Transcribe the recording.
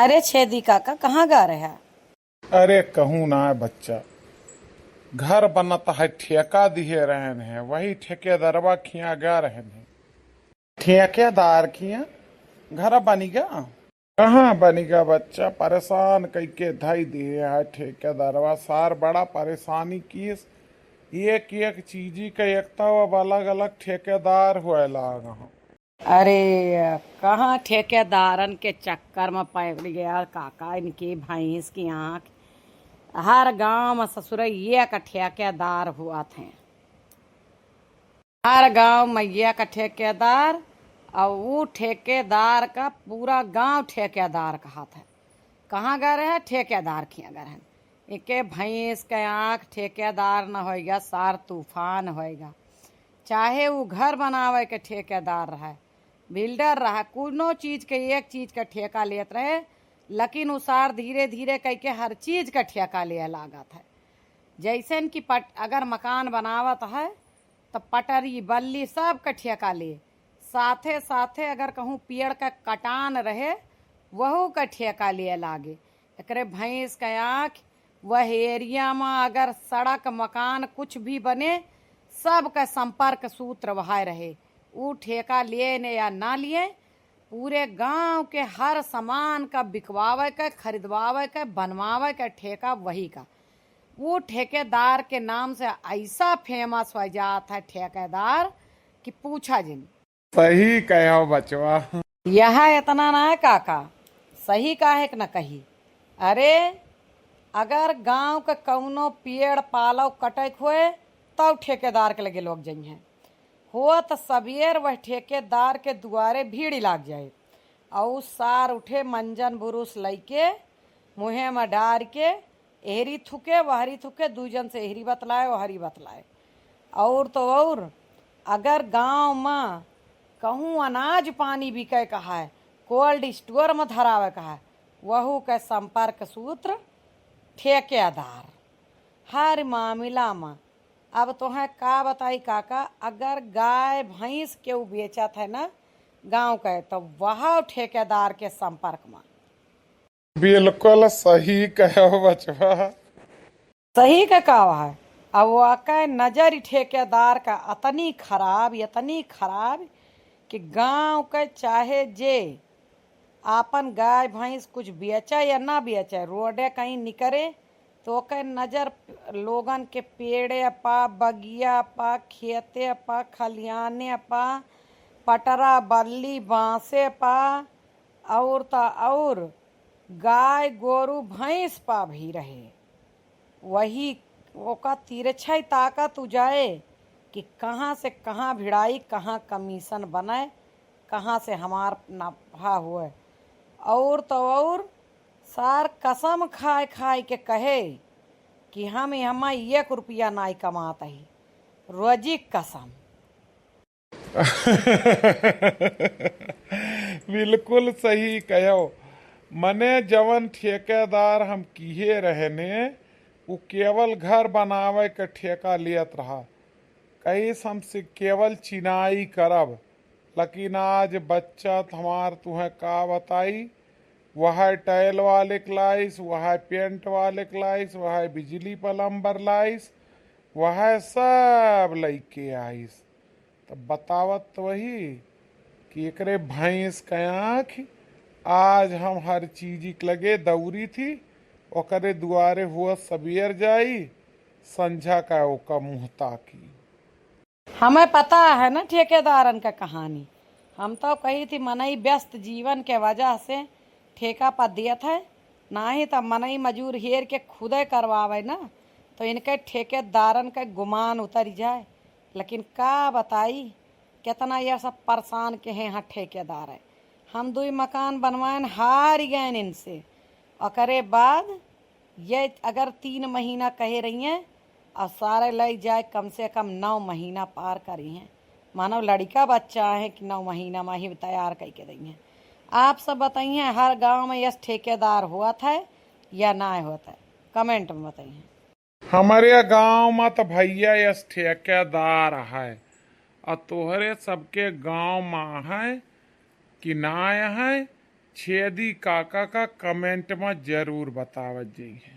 अरे छेदी काका कहाँ गा रहे हैं? अरे कहूँ ना बच्चा, घर बनता है ठेका दिए रहन है, वही ठेकेदारवा खिया गा रहन है। ठेकेदार खिया घर बनीगा कहाँ बनीगा बच्चा, परेशान कई के धाई दिए है ठेकेदारवा। सार बड़ा परेशानी की एक एक चीजी का एकता अब अलग अलग ठेकेदार हुए लागा। अरे कहाँ ठेकेदारन के चक्कर में पड़ गया काका। इनकी भैंस की आँख हर गांव में ससुर ये का ठेकेदार हुआ थे। हर गांव में ये का ठेकेदार, और वो ठेकेदार का पूरा गांव ठेकेदार कहा था। कहाँ गए रहे? ठेकेदार खिया गए हैं। इके भैंस के आँख ठेकेदार न होएगा, सार तूफान होएगा। चाहे वो घर बनावे के ठेकेदार रहे, बिल्डर रहा, कोनो चीज के एक चीज का ठेका लेत रहे, लेकिन उसार धीरे धीरे कह के हर चीज का ठेका ले लागत है। जैसे कि अगर मकान बनावत है तो पटरी बल्ली सब का ठेका ले, साथे साथे अगर कहूँ पेड़ का कटान रहे वहू का ठेका ले लागे। एकरे भैंस का आँख वह एरिया में अगर सड़क मकान कुछ भी बने सब का संपर्क सूत्र वहाँ रहे। वो ठेका लिए ने या ना लिए, पूरे गांव के हर सामान का बिकवावे का, खरीदवावे का, बनवावे का ठेका वही का। वो ठेकेदार के नाम से ऐसा फेमस हो जाता है ठेकेदार कि पूछा जिन। सही कहो बचवा। यह इतना ना है काका, सही काहे न कही। अरे अगर गांव का कौनो पेड़ पालव कटक हुए तब ठेकेदार के लगे लोग जाइए हो तो सवेर वह ठेकेदार के दुआरे भीड़ लग जाए, और सार उठे मंजन बुरुस लैके मुँहे में डार के एहरी थुके वहरी थुके, दूजन से एहरी बतलाए वहरी बतलाए। और तो और अगर गांव में कहूँ अनाज पानी बिके कहा है, कोल्ड स्टोर में धरावे कहा है, वहू के संपर्क सूत्र ठेकेदार हर मामला में। अब तो है का बताई काका, अगर गाय भैंस के बेचत है ना गांव के, तो वह ठेकेदार के संपर्क में। बिल्कुल सही कहो बचवा। सही का कहा है। अब वाकई नजर ठेकेदार का इतनी खराब कि गांव के चाहे जे आपन गाय भैंस कुछ बेचे या ना बेचे, रोडे कहीं निकले तो के नजर लोगन के पेड़े पा, बगिया पा, खेते पा, खलियाने पा, पटरा बल्ली बांसे पा, और तो और गाय गोरू भैंस पा भी रहे। वही ओका तिरछा ताकत उजाए कि कहाँ से कहाँ भिड़ाई, कहाँ कमीशन बने, कहाँ से हमार नफा हुए। और तो और सार कसम खाए खाए के कहे कि हम 1 रुपया नाई कमाता ही, रोजी कसम। बिल्कुल सही कहो। मने जवन ठेकेदार हम किए रहने वो केवल घर बनावे के ठेका लियत रहा, कहीं हमसे केवल चिनाई करब। लेकिन आज बच्चा हमार तुम्हें का बताई, वह टाइल वाले क्लाइस, वह पेंट वाले क्लाइस, वह बिजली प्लम्बर लाइस, वह सब लैके आइस। तब बतावत वही कि एकरे भैंस के आँख आज हम हर चीज लगे दौरी थी, ओकरे दुआरे हुआ सबेर जाई, संझा का ओका मुँह ताकी। हमें पता है ना ठेकेदारन का कहानी। हम तो कही थी मनई व्यस्त जीवन के वजह से ठेका पर दियत है, ना ही तो मनई मजूर हेर के खुदे करवावे ना तो इनके ठेकेदारन का गुमान उतर जाए। लेकिन का बताई कितना यह सब परेशान के हैं यहाँ ठेकेदार है। हम 2 मकान बनवाए हार गए इनसे, और करे बाद ये अगर 3 महीना कहे रही हैं और सारे ले जाए कम से कम 9 महीना पार करी हैं। मानो लड़का बच्चा है कि 9 महीना में ही तैयार करके रही हैं। आप सब बताइए हर गांव में यह ठेकेदार हुआ था या ना होता है, कमेंट में बताइए। हमारे गांव में तो भैया यस ठेकेदार है, और तोहरे सबके गांव में है कि ना है छेदी काका का कमेंट में जरूर बतावत जाइए।